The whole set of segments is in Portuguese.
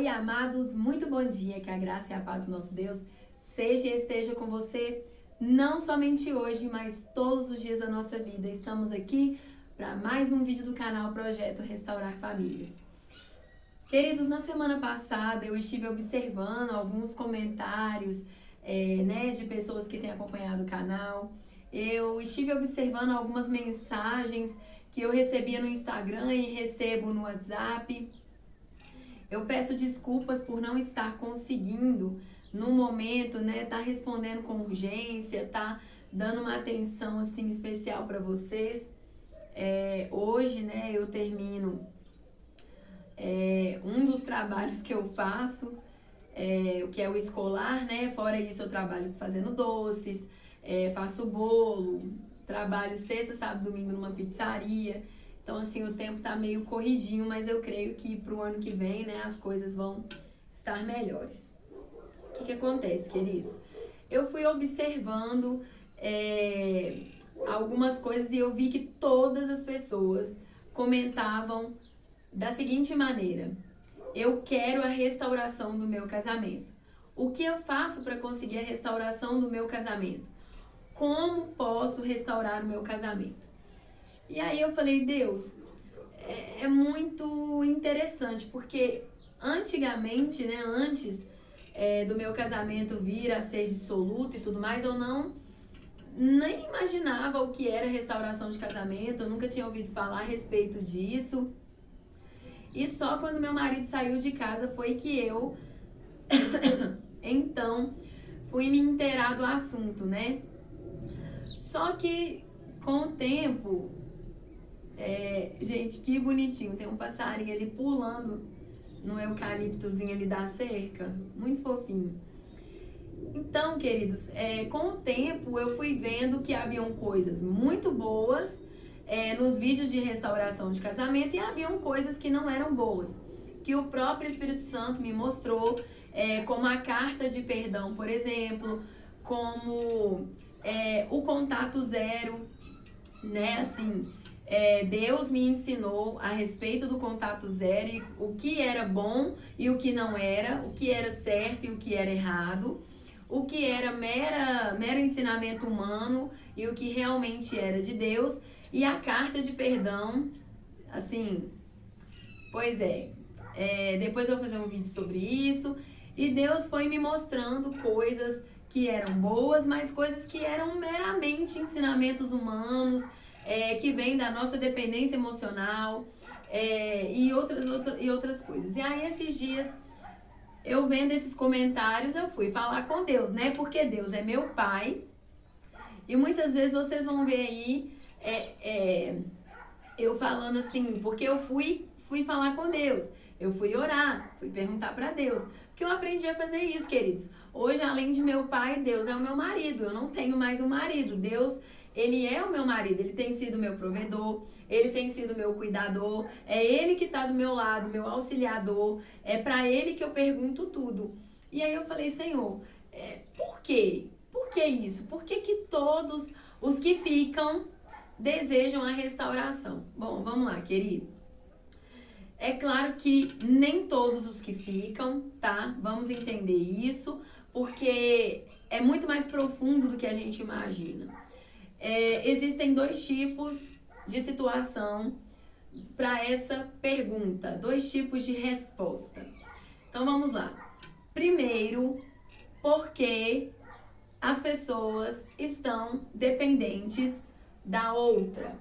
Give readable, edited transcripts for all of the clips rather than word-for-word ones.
Oi, amados, muito bom dia, que a graça e a paz do nosso Deus seja e esteja com você, não somente hoje, mas todos os dias da nossa vida. Estamos aqui para mais um vídeo do canal Projeto Restaurar Famílias. Queridos, na semana passada eu estive observando alguns comentários de pessoas que têm acompanhado o canal. Eu estive observando algumas mensagens que eu recebia no Instagram e recebo no WhatsApp. Eu peço desculpas por não estar conseguindo, no momento, tá respondendo com urgência, tá dando uma atenção, assim, especial para vocês. Hoje, eu termino um dos trabalhos que eu faço, o que é o escolar, Fora isso, eu trabalho fazendo doces, faço bolo, trabalho sexta, sábado, domingo numa pizzaria. Então, assim, o tempo tá meio corridinho, mas eu creio que pro ano que vem, as coisas vão estar melhores. O que acontece, queridos? Eu fui observando algumas coisas e eu vi que todas as pessoas comentavam da seguinte maneira: eu quero a restauração do meu casamento. O que eu faço para conseguir a restauração do meu casamento? Como posso restaurar o meu casamento? E aí eu falei, Deus, é muito interessante, porque antigamente, antes do meu casamento vir a ser dissoluto e tudo mais, eu nem imaginava o que era restauração de casamento, eu nunca tinha ouvido falar a respeito disso. E só quando meu marido saiu de casa foi que eu, então, fui me inteirar do assunto, Só que, com o tempo, gente, que bonitinho, tem um passarinho ali pulando no eucaliptozinho ali da cerca, muito fofinho. Então, queridos, com o tempo eu fui vendo que haviam coisas muito boas nos vídeos de restauração de casamento e haviam coisas que não eram boas, que o próprio Espírito Santo me mostrou, como a carta de perdão, por exemplo, como o contato zero, assim, Deus me ensinou a respeito do contato zero, e o que era bom e o que não era, o que era certo e o que era errado, o que era mero ensinamento humano e o que realmente era de Deus. E a carta de perdão, assim, pois depois eu vou fazer um vídeo sobre isso. E Deus foi me mostrando coisas que eram boas, mas coisas que eram meramente ensinamentos humanos, que vêm da nossa dependência emocional, e outras coisas. E aí, esses dias, eu vendo esses comentários, eu fui falar com Deus, Porque Deus é meu pai. E muitas vezes vocês vão ver aí eu falando assim, porque eu fui falar com Deus. Eu fui orar, fui perguntar pra Deus. Porque eu aprendi a fazer isso, queridos. Hoje, além de meu pai, Deus é o meu marido. Eu não tenho mais um marido. Deus, ele é o meu marido. Ele tem sido meu provedor. Ele tem sido meu cuidador. É ele que tá do meu lado, meu auxiliador. É pra ele que eu pergunto tudo. E aí eu falei, Senhor, por quê? Por que isso? Por que todos os que ficam desejam a restauração? Bom, vamos lá, querido. É claro que nem todos os que ficam, tá? Vamos entender isso, porque é muito mais profundo do que a gente imagina. Existem dois tipos de situação para essa pergunta, dois tipos de resposta. Então vamos lá. Primeiro, porque as pessoas estão dependentes da outra.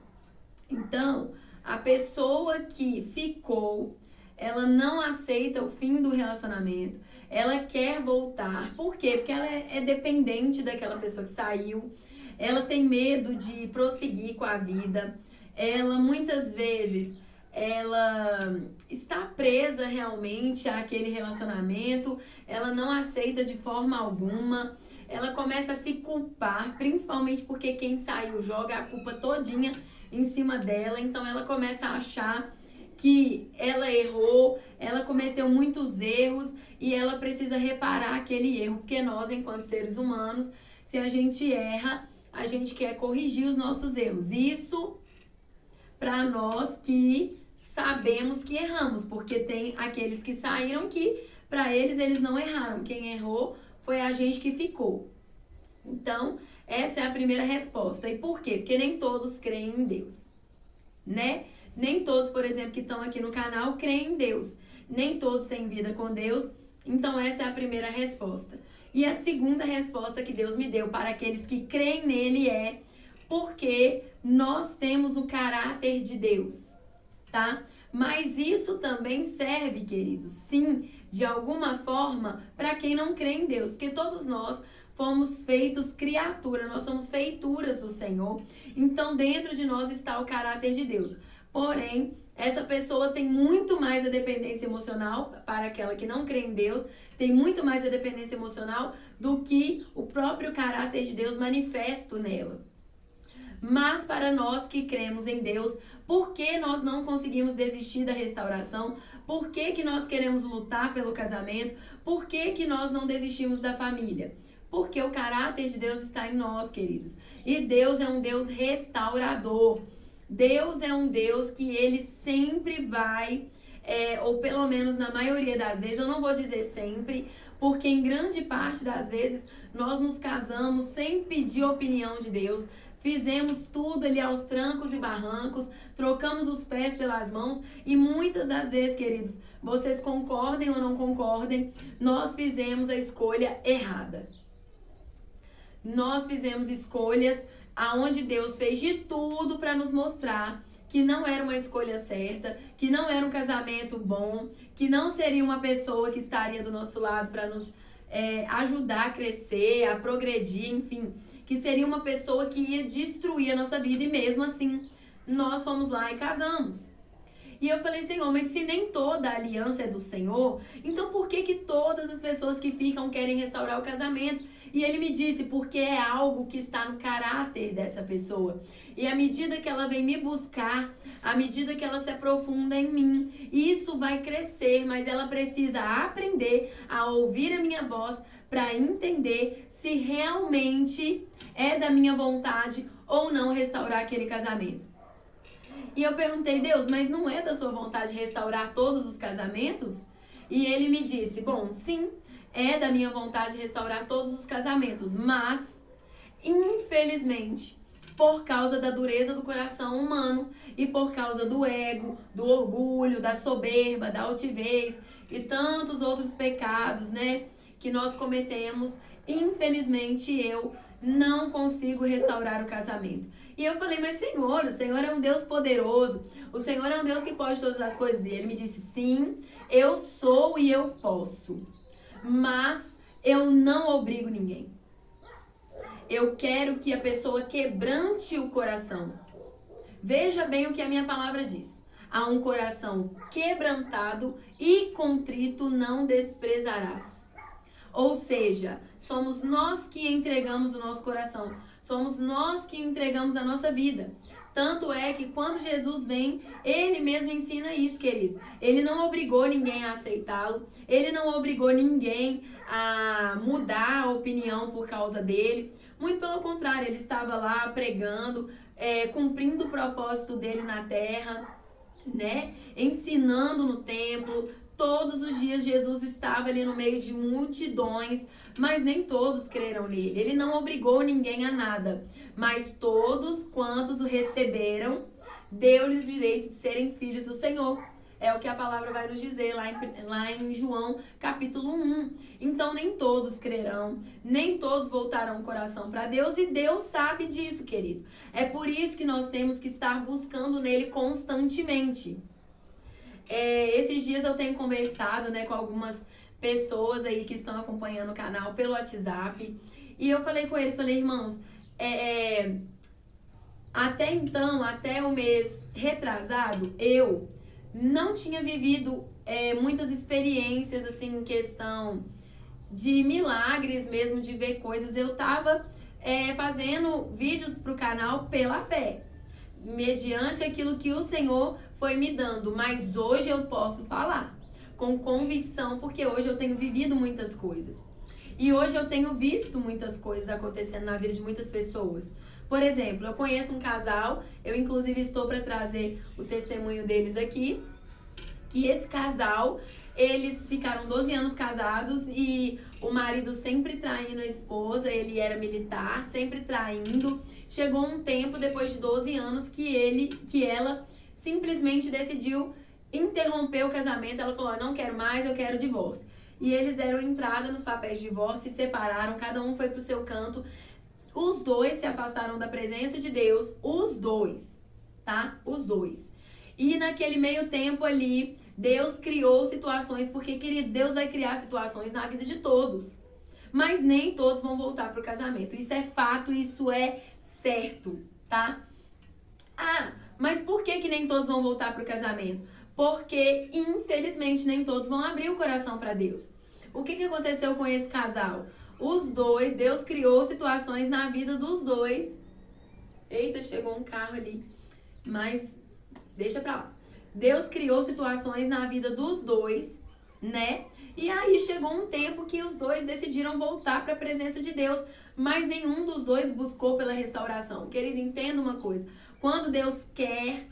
Então, a pessoa que ficou, ela não aceita o fim do relacionamento, ela quer voltar. Por quê? Porque ela é dependente daquela pessoa que saiu, ela tem medo de prosseguir com a vida, ela muitas vezes ela está presa realmente àquele relacionamento, ela não aceita de forma alguma, ela começa a se culpar, principalmente porque quem saiu joga a culpa todinha em cima dela, então ela começa a achar que ela errou, ela cometeu muitos erros e ela precisa reparar aquele erro, porque nós, enquanto seres humanos, se a gente erra, a gente quer corrigir os nossos erros. Isso para nós que sabemos que erramos, porque tem aqueles que saíram que, para eles não erraram. Quem errou foi a gente que ficou. Então, essa é a primeira resposta. E por quê? Porque nem todos creem em Deus, né? Nem todos, por exemplo, que estão aqui no canal, creem em Deus. Nem todos têm vida com Deus. Então, essa é a primeira resposta. E a segunda resposta que Deus me deu para aqueles que creem nele é porque nós temos o caráter de Deus, tá? Mas isso também serve, queridos, sim, de alguma forma, para quem não crê em Deus. Porque todos nós fomos feitos criatura, nós somos feituras do Senhor. Então, dentro de nós está o caráter de Deus. Porém, essa pessoa tem muito mais a dependência emocional, para aquela que não crê em Deus, tem muito mais a dependência emocional do que o próprio caráter de Deus manifesto nela. Mas para nós que cremos em Deus, por que nós não conseguimos desistir da restauração? Por que que nós queremos lutar pelo casamento? Por que que nós não desistimos da família? Porque o caráter de Deus está em nós, queridos. E Deus é um Deus restaurador. Deus é um Deus que ele sempre vai, ou pelo menos na maioria das vezes, eu não vou dizer sempre, porque em grande parte das vezes nós nos casamos sem pedir opinião de Deus, fizemos tudo ali aos trancos e barrancos, trocamos os pés pelas mãos e muitas das vezes, queridos, vocês concordem ou não concordem, nós fizemos a escolha errada. Nós fizemos escolhas aonde Deus fez de tudo para nos mostrar que não era uma escolha certa, que não era um casamento bom, que não seria uma pessoa que estaria do nosso lado para nos ajudar a crescer, a progredir, enfim, que seria uma pessoa que ia destruir a nossa vida e mesmo assim nós fomos lá e casamos. E eu falei, Senhor, mas se nem toda a aliança é do Senhor, então por que que todas as pessoas que ficam querem restaurar o casamento? E ele me disse, porque é algo que está no caráter dessa pessoa. E à medida que ela vem me buscar, à medida que ela se aprofunda em mim, isso vai crescer, mas ela precisa aprender a ouvir a minha voz para entender se realmente é da minha vontade ou não restaurar aquele casamento. E eu perguntei, Deus, mas não é da sua vontade restaurar todos os casamentos? E ele me disse, bom, sim, é da minha vontade restaurar todos os casamentos, mas, infelizmente, por causa da dureza do coração humano e por causa do ego, do orgulho, da soberba, da altivez e tantos outros pecados, né, que nós cometemos, infelizmente eu não consigo restaurar o casamento. E eu falei, mas Senhor, o Senhor é um Deus poderoso, o Senhor é um Deus que pode todas as coisas. E ele me disse, sim, eu sou e eu posso, mas eu não obrigo ninguém. Eu quero que a pessoa quebrante o coração. Veja bem o que a minha palavra diz. A um coração quebrantado e contrito não desprezarás. Ou seja, somos nós que entregamos o nosso coração. Somos nós que entregamos a nossa vida. Tanto é que quando Jesus vem, ele mesmo ensina isso, querido. Ele não obrigou ninguém a aceitá-lo. Ele não obrigou ninguém a mudar a opinião por causa dele. Muito pelo contrário, ele estava lá pregando, cumprindo o propósito dele na terra, né? Ensinando no templo. Todos os dias Jesus estava ali no meio de multidões, mas nem todos creram nele. Ele não obrigou ninguém a nada, mas todos quantos o receberam, deu-lhes o direito de serem filhos do Senhor. É o que a palavra vai nos dizer lá em João, capítulo 1. Então, nem todos crerão, nem todos voltarão o coração para Deus, e Deus sabe disso, querido. É por isso que nós temos que estar buscando nele constantemente. Esses dias eu tenho conversado, né, com algumas pessoas aí que estão acompanhando o canal pelo WhatsApp, e eu falei com eles, falei, irmãos, até então, até o mês retrasado, eu não tinha vivido muitas experiências, assim, em questão de milagres mesmo, de ver coisas. Eu tava fazendo vídeos pro canal pela fé, mediante aquilo que o Senhor foi me dando. Mas hoje eu posso falar com convicção, porque hoje eu tenho vivido muitas coisas. E hoje eu tenho visto muitas coisas acontecendo na vida de muitas pessoas. Por exemplo, eu conheço um casal, eu inclusive estou para trazer o testemunho deles aqui, que esse casal, eles ficaram 12 anos casados e o marido sempre traindo a esposa, ele era militar, sempre traindo. Chegou um tempo, depois de 12 anos, que ela simplesmente decidiu interromper o casamento. Ela falou, não quero mais, eu quero divórcio. E eles deram entrada nos papéis de divórcio, se separaram, cada um foi pro seu canto. Os dois se afastaram da presença de Deus, os dois, tá? Os dois. E naquele meio tempo ali, Deus criou situações, porque, querido, Deus vai criar situações na vida de todos. Mas nem todos vão voltar pro casamento. Isso é fato, isso é certo, tá? Ah, mas por que nem todos vão voltar pro casamento? Porque, infelizmente, nem todos vão abrir o coração para Deus. O que aconteceu com esse casal? Os dois, Deus criou situações na vida dos dois. Eita, chegou um carro ali. Mas, deixa pra lá. Deus criou situações na vida dos dois, né? E aí chegou um tempo que os dois decidiram voltar para a presença de Deus, mas nenhum dos dois buscou pela restauração. Querido, entenda uma coisa. Quando Deus quer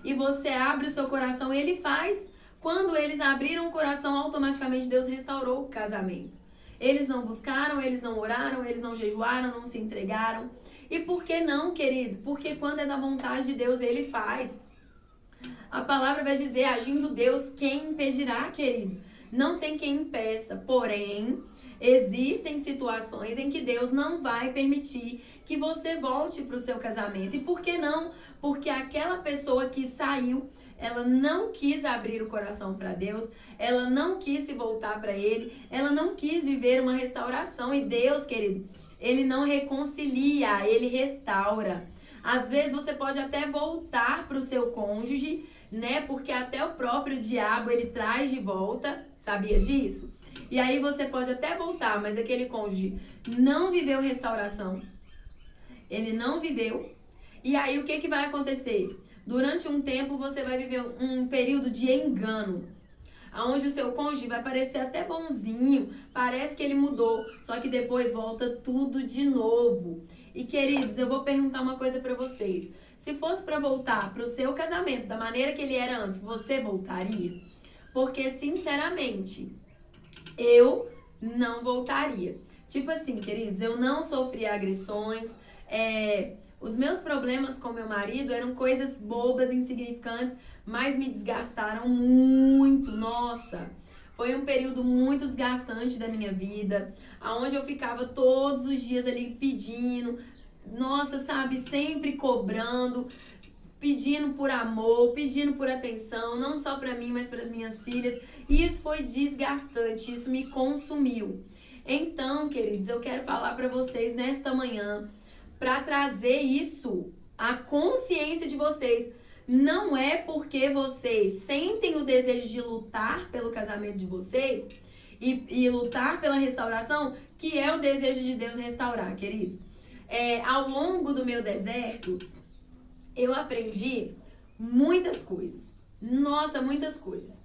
e você abre o seu coração, Ele faz. Quando eles abriram o coração, automaticamente Deus restaurou o casamento. Eles não buscaram, eles não oraram, eles não jejuaram, não se entregaram. E por que não, querido? Porque quando é da vontade de Deus, Ele faz. A palavra vai dizer, agindo Deus, quem impedirá, querido? Não tem quem impeça, porém, existem situações em que Deus não vai permitir que você volte para o seu casamento. E por que não? Porque aquela pessoa que saiu, ela não quis abrir o coração para Deus, ela não quis se voltar para Ele, ela não quis viver uma restauração. E Deus, querido, Ele não reconcilia, Ele restaura. Às vezes você pode até voltar para o seu cônjuge, né? Porque até o próprio diabo ele traz de volta, sabia disso? E aí você pode até voltar, mas aquele cônjuge não viveu restauração, ele não viveu. E aí o que vai acontecer? Durante um tempo você vai viver um período de engano, onde o seu cônjuge vai parecer até bonzinho, parece que ele mudou, só que depois volta tudo de novo. E queridos, eu vou perguntar uma coisa pra vocês. Se fosse pra voltar pro seu casamento da maneira que ele era antes, você voltaria? Porque, sinceramente, eu não voltaria. Tipo assim, queridos, eu não sofri agressões. Os meus problemas com meu marido eram coisas bobas, insignificantes, mas me desgastaram muito. Nossa, foi um período muito desgastante da minha vida, onde eu ficava todos os dias ali pedindo, nossa, sabe, sempre cobrando, pedindo por amor, pedindo por atenção, não só pra mim, mas para as minhas filhas. E isso foi desgastante, isso me consumiu. Então, queridos, eu quero falar pra vocês nesta manhã, pra trazer isso, a consciência de vocês. Não é porque vocês sentem o desejo de lutar pelo casamento de vocês e lutar pela restauração que é o desejo de Deus restaurar, queridos. Ao longo do meu deserto, eu aprendi muitas coisas. Nossa, muitas coisas.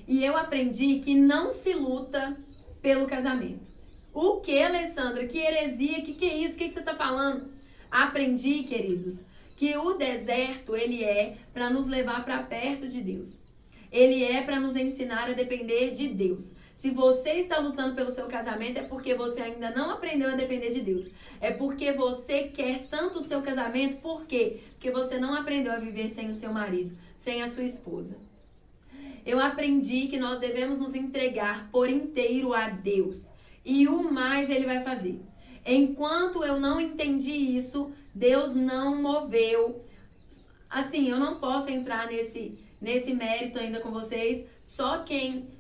E eu aprendi que não se luta pelo casamento. O que, Alessandra? Que heresia? Que é isso? Que você tá falando? Aprendi, queridos, que o deserto, ele é para nos levar para perto de Deus. Ele é para nos ensinar a depender de Deus. Se você está lutando pelo seu casamento, é porque você ainda não aprendeu a depender de Deus. É porque você quer tanto o seu casamento, por quê? Porque você não aprendeu a viver sem o seu marido, sem a sua esposa. Eu aprendi que nós devemos nos entregar por inteiro a Deus. E o mais Ele vai fazer. Enquanto eu não entendi isso, Deus não moveu. Assim, eu não posso entrar nesse mérito ainda com vocês. Só quem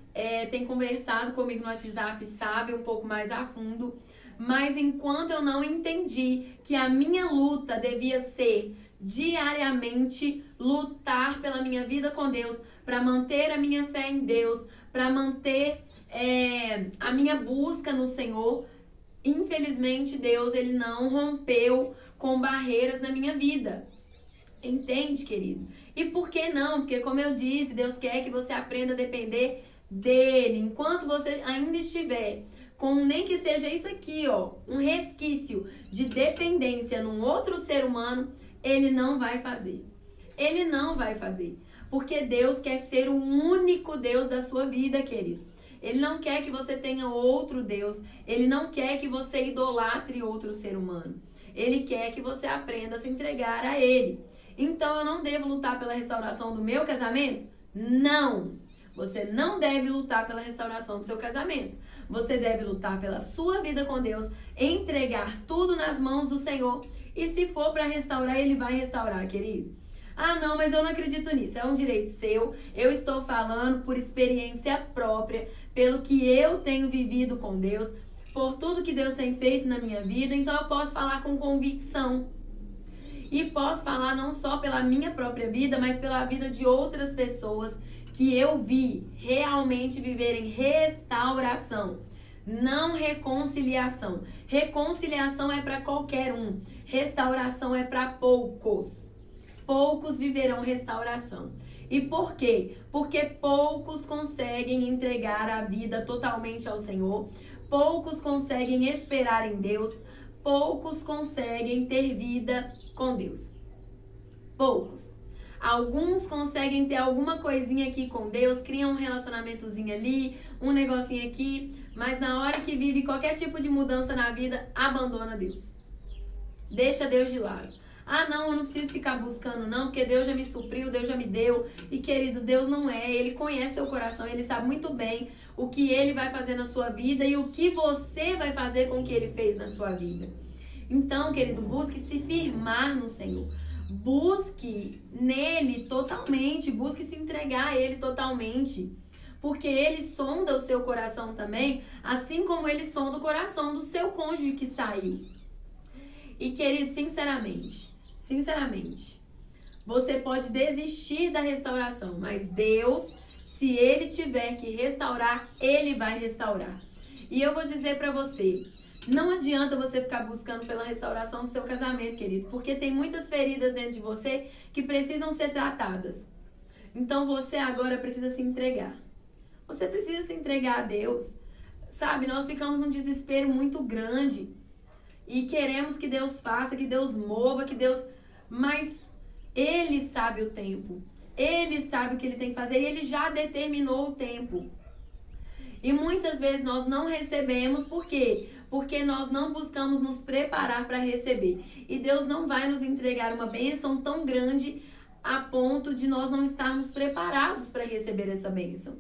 tem conversado comigo no WhatsApp sabe um pouco mais a fundo. Mas enquanto eu não entendi que a minha luta devia ser diariamente lutar pela minha vida com Deus, para manter a minha fé em Deus, para manter a minha busca no Senhor, infelizmente Deus ele não rompeu com barreiras na minha vida. Entende, querido? E por que não? Porque, como eu disse, Deus quer que você aprenda a depender dele. Enquanto você ainda estiver com nem que seja isso aqui, ó, um resquício de dependência num outro ser humano, ele não vai fazer. Ele não vai fazer. Porque Deus quer ser o único Deus da sua vida, querido. Ele não quer que você tenha outro Deus. Ele não quer que você idolatre outro ser humano. Ele quer que você aprenda a se entregar a Ele. Então eu não devo lutar pela restauração do meu casamento? Não! Você não deve lutar pela restauração do seu casamento. Você deve lutar pela sua vida com Deus, entregar tudo nas mãos do Senhor. E se for para restaurar, Ele vai restaurar, querido. Ah, não, mas eu não acredito nisso. É um direito seu. Eu estou falando por experiência própria, pelo que eu tenho vivido com Deus, por tudo que Deus tem feito na minha vida. Então eu posso falar com convicção. E posso falar não só pela minha própria vida, mas pela vida de outras pessoas que eu vi realmente viverem restauração, não reconciliação. Reconciliação é para qualquer um. Restauração é para poucos. Poucos viverão restauração. E por quê? Porque poucos conseguem entregar a vida totalmente ao Senhor. Poucos conseguem esperar em Deus. Poucos conseguem ter vida com Deus. Poucos. Alguns conseguem ter alguma coisinha aqui com Deus, criam um relacionamentozinho ali, um negocinho aqui, mas na hora que vive qualquer tipo de mudança na vida, abandona Deus. Deixa Deus de lado. Ah, não, eu não preciso ficar buscando não, porque Deus já me supriu, Deus já me deu. E querido, Deus não é, Ele conhece seu coração, Ele sabe muito bem o que Ele vai fazer na sua vida e o que você vai fazer com o que Ele fez na sua vida. Então, querido, busque se firmar no Senhor. Busque nele totalmente, busque se entregar a Ele totalmente. Porque Ele sonda o seu coração também, assim como Ele sonda o coração do seu cônjuge que saiu. E querido, sinceramente, você pode desistir da restauração, mas Deus, se Ele tiver que restaurar, Ele vai restaurar. E eu vou dizer pra você, não adianta você ficar buscando pela restauração do seu casamento, querido, porque tem muitas feridas dentro de você que precisam ser tratadas. Então você agora precisa se entregar. Você precisa se entregar a Deus. Sabe, nós ficamos num desespero muito grande e queremos que Deus faça, que Deus mova, que Deus... Mas Ele sabe o tempo. Ele sabe o que Ele tem que fazer e Ele já determinou o tempo. E muitas vezes nós não recebemos, por quê? Porque nós não buscamos nos preparar para receber. E Deus não vai nos entregar uma bênção tão grande a ponto de nós não estarmos preparados para receber essa bênção.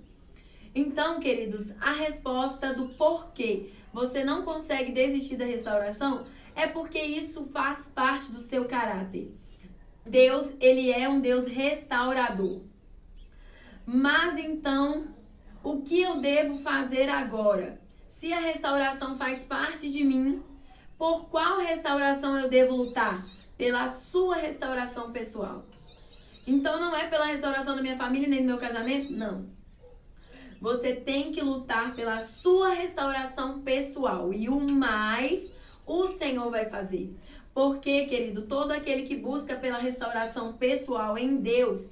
Então, queridos, a resposta do porquê você não consegue desistir da restauração é porque isso faz parte do seu caráter. Deus, Ele é um Deus restaurador. Mas então, o que eu devo fazer agora? Se a restauração faz parte de mim, por qual restauração eu devo lutar? Pela sua restauração pessoal. Então não é pela restauração da minha família nem do meu casamento? Não. Você tem que lutar pela sua restauração pessoal. E o mais o Senhor vai fazer. Porque, querido, todo aquele que busca pela restauração pessoal em Deus,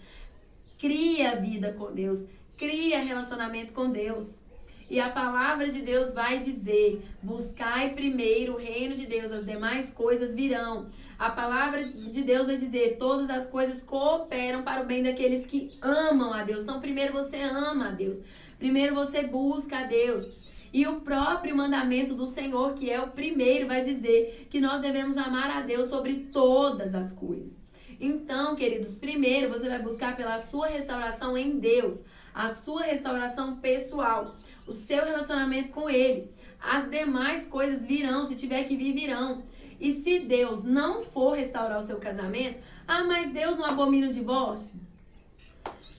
cria vida com Deus, cria relacionamento com Deus. E a palavra de Deus vai dizer, buscai primeiro o reino de Deus, as demais coisas virão. A palavra de Deus vai dizer, todas as coisas cooperam para o bem daqueles que amam a Deus. Então primeiro você ama a Deus, primeiro você busca a Deus. E o próprio mandamento do Senhor, que é o primeiro, vai dizer que nós devemos amar a Deus sobre todas as coisas. Então, queridos, primeiro você vai buscar pela sua restauração em Deus, a sua restauração pessoal, o seu relacionamento com Ele. As demais coisas virão, se tiver que vir, virão. E se Deus não for restaurar o seu casamento, mas Deus não abomina o divórcio?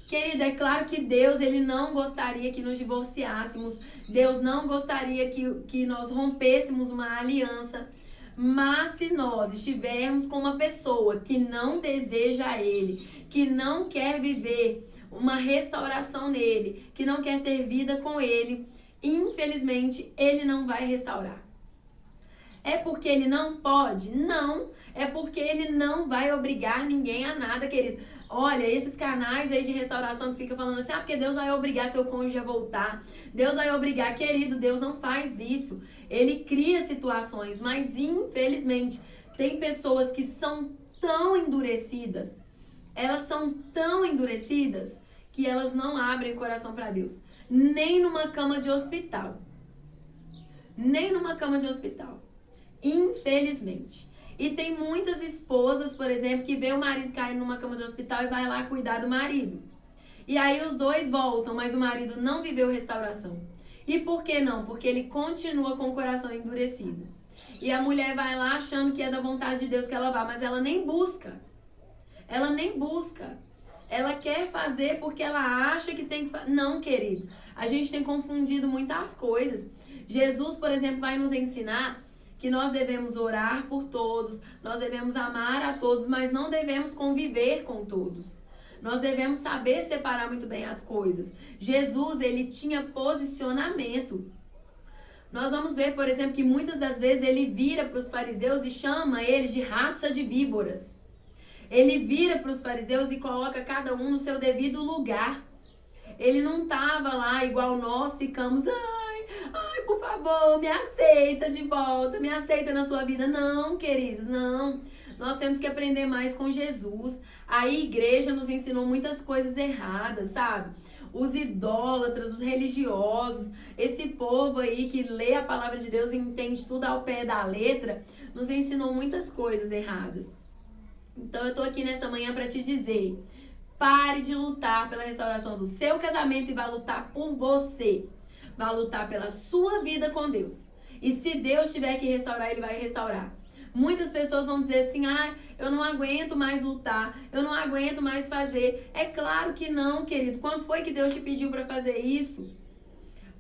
Querido, é claro que Deus, Ele não gostaria que nos divorciássemos. Deus não gostaria que nós rompêssemos uma aliança. Mas se nós estivermos com uma pessoa que não deseja Ele, que não quer viver uma restauração nele, que não quer ter vida com Ele, infelizmente, Ele não vai restaurar. É porque ele não pode? Não. É porque ele não vai obrigar ninguém a nada, querido. Olha, esses canais aí de restauração que ficam falando assim, porque Deus vai obrigar seu cônjuge a voltar. Deus vai obrigar, querido, Deus não faz isso. Ele cria situações, mas infelizmente tem pessoas que são tão endurecidas. Elas são tão endurecidas que elas não abrem o coração para Deus. Nem numa cama de hospital. Nem numa cama de hospital. Infelizmente. E tem muitas esposas, por exemplo, que vê o marido caindo numa cama de hospital e vai lá cuidar do marido. E aí os dois voltam, mas o marido não viveu restauração. E por que não? Porque ele continua com o coração endurecido. E a mulher vai lá achando que é da vontade de Deus que ela vá, mas ela nem busca. Ela nem busca. Ela quer fazer porque ela acha que tem que fazer. Não, querido. A gente tem confundido muitas coisas. Jesus, por exemplo, vai nos ensinar que nós devemos orar por todos, nós devemos amar a todos, mas não devemos conviver com todos. Nós devemos saber separar muito bem as coisas. Jesus, ele tinha posicionamento. Nós vamos ver, por exemplo, que muitas das vezes ele vira para os fariseus e chama eles de raça de víboras. Ele vira para os fariseus e coloca cada um no seu devido lugar. Ele não estava lá igual nós ficamos, ai, por favor, me aceita de volta, me aceita na sua vida. Não, queridos, não. Nós temos que aprender mais com Jesus. A igreja nos ensinou muitas coisas erradas, sabe? Os idólatras, os religiosos, esse povo aí que lê a palavra de Deus e entende tudo ao pé da letra, nos ensinou muitas coisas erradas. Então eu tô aqui nessa manhã para te dizer, pare de lutar pela restauração do seu casamento e vá lutar por você. Vai lutar pela sua vida com Deus. E se Deus tiver que restaurar, ele vai restaurar. Muitas pessoas vão dizer assim, eu não aguento mais lutar, eu não aguento mais fazer. É claro que não, querido. Quando foi que Deus te pediu para fazer isso?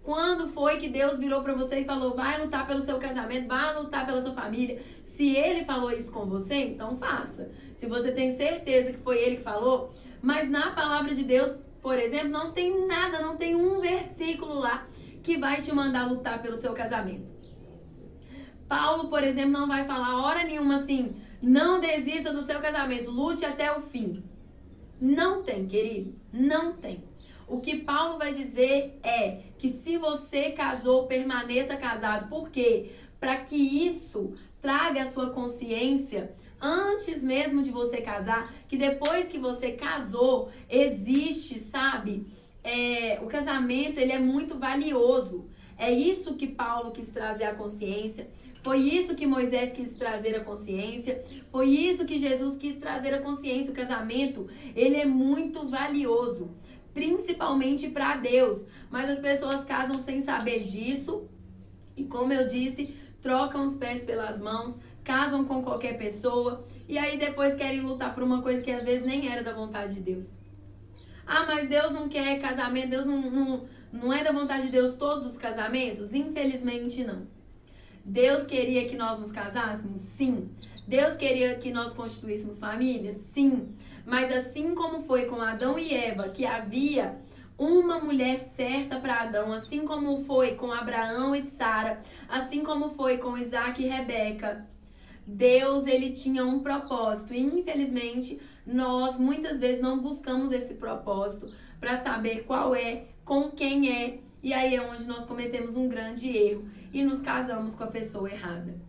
Quando foi que Deus virou para você e falou, vai lutar pelo seu casamento, vai lutar pela sua família? Se ele falou isso com você, então faça. Se você tem certeza que foi ele que falou, mas na palavra de Deus, por exemplo, não tem nada, não tem um versículo lá que vai te mandar lutar pelo seu casamento. Paulo, por exemplo, não vai falar hora nenhuma assim, não desista do seu casamento, lute até o fim. Não tem, querido, não tem. O que Paulo vai dizer é que se você casou, permaneça casado. Por quê? Para que isso traga a sua consciência antes mesmo de você casar, que depois que você casou, existe, sabe? O casamento, ele é muito valioso. É isso que Paulo quis trazer à consciência. Foi isso que Moisés quis trazer à consciência. Foi isso que Jesus quis trazer à consciência. O casamento, ele é muito valioso. Principalmente para Deus. Mas as pessoas casam sem saber disso. E como eu disse, trocam os pés pelas mãos. Casam com qualquer pessoa. E aí depois querem lutar por uma coisa que às vezes nem era da vontade de Deus. Mas Deus não quer casamento, Deus não é da vontade de Deus todos os casamentos? Infelizmente não. Deus queria que nós nos casássemos? Sim. Deus queria que nós constituíssemos família? Sim. Mas assim como foi com Adão e Eva, que havia uma mulher certa para Adão, assim como foi com Abraão e Sara, assim como foi com Isaac e Rebeca, Deus, ele tinha um propósito. E infelizmente, nós muitas vezes não buscamos esse propósito para saber qual é, com quem é. E aí é onde nós cometemos um grande erro e nos casamos com a pessoa errada.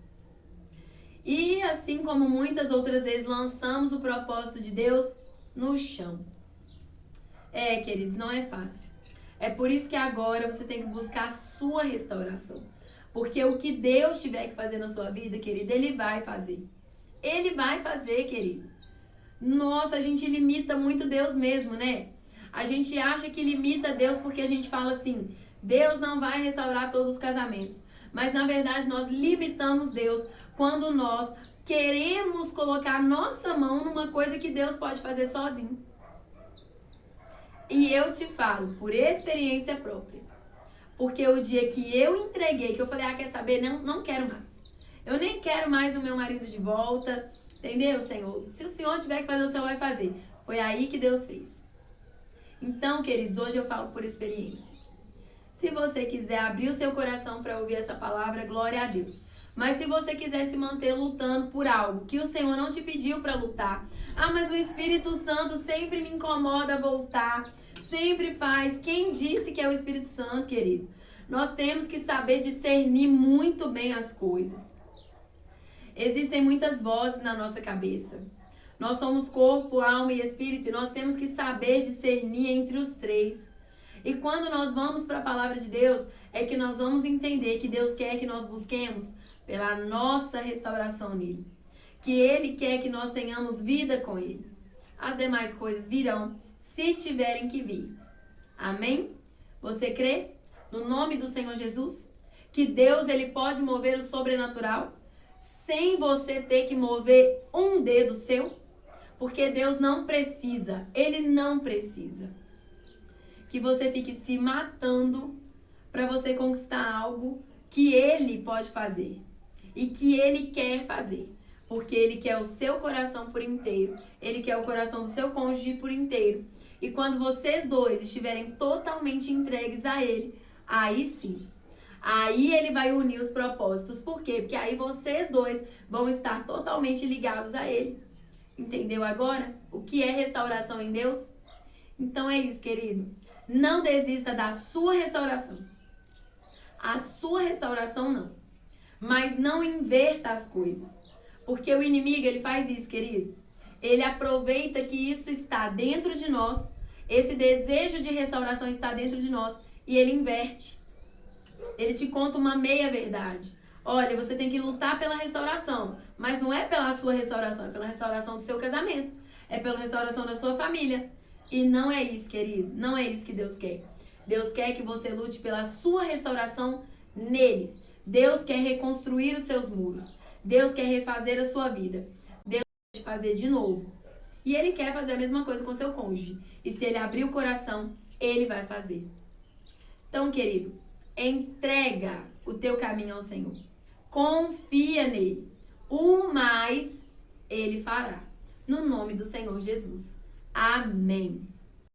E assim como muitas outras vezes lançamos o propósito de Deus no chão. Queridos, não é fácil. É por isso que agora você tem que buscar a sua restauração. Porque o que Deus tiver que fazer na sua vida, querido, Ele vai fazer. Ele vai fazer, querido. Nossa, a gente limita muito Deus mesmo, né? A gente acha que limita Deus porque a gente fala assim, Deus não vai restaurar todos os casamentos. Mas na verdade nós limitamos Deus quando nós queremos colocar nossa mão numa coisa que Deus pode fazer sozinho. E eu te falo, por experiência própria. Porque o dia que eu entreguei, que eu falei, quer saber? Não quero mais. Eu nem quero mais o meu marido de volta. Entendeu, Senhor? Se o Senhor tiver que fazer, o Senhor vai fazer. Foi aí que Deus fez. Então, queridos, hoje eu falo por experiência. Se você quiser abrir o seu coração para ouvir essa palavra, glória a Deus. Mas se você quiser se manter lutando por algo que o Senhor não te pediu para lutar, mas o Espírito Santo sempre me incomoda a voltar, sempre faz. Quem disse que é o Espírito Santo, querido? Nós temos que saber discernir muito bem as coisas. Existem muitas vozes na nossa cabeça. Nós somos corpo, alma e espírito e nós temos que saber discernir entre os três. E quando nós vamos para a palavra de Deus, é que nós vamos entender que Deus quer que nós busquemos pela nossa restauração nele. Que Ele quer que nós tenhamos vida com Ele. As demais coisas virão, se tiverem que vir. Amém? Você crê? No nome do Senhor Jesus? Que Deus, Ele pode mover o sobrenatural sem você ter que mover um dedo seu? Porque Deus não precisa. Ele não precisa que você fique se matando para você conquistar algo que Ele pode fazer e que Ele quer fazer, porque Ele quer o seu coração por inteiro, Ele quer o coração do seu cônjuge por inteiro. E quando vocês dois estiverem totalmente entregues a Ele, aí sim, aí Ele vai unir os propósitos. Por quê? Porque aí vocês dois vão estar totalmente ligados a Ele. Entendeu agora o que é restauração em Deus? Então é isso, querido. Não desista da sua restauração. A sua restauração não. Mas não inverta as coisas. Porque o inimigo, ele faz isso, querido. Ele aproveita que isso está dentro de nós. Esse desejo de restauração está dentro de nós. E ele inverte. Ele te conta uma meia verdade. Olha, você tem que lutar pela restauração. Mas não é pela sua restauração. É pela restauração do seu casamento. É pela restauração da sua família. E não é isso, querido. Não é isso que Deus quer. Deus quer que você lute pela sua restauração nele. Deus quer reconstruir os seus muros. Deus quer refazer a sua vida. Deus quer te fazer de novo. E Ele quer fazer a mesma coisa com o seu cônjuge. E se Ele abrir o coração, Ele vai fazer. Então, querido, entrega o teu caminho ao Senhor. Confia nele. O mais Ele fará. No nome do Senhor Jesus. Amém.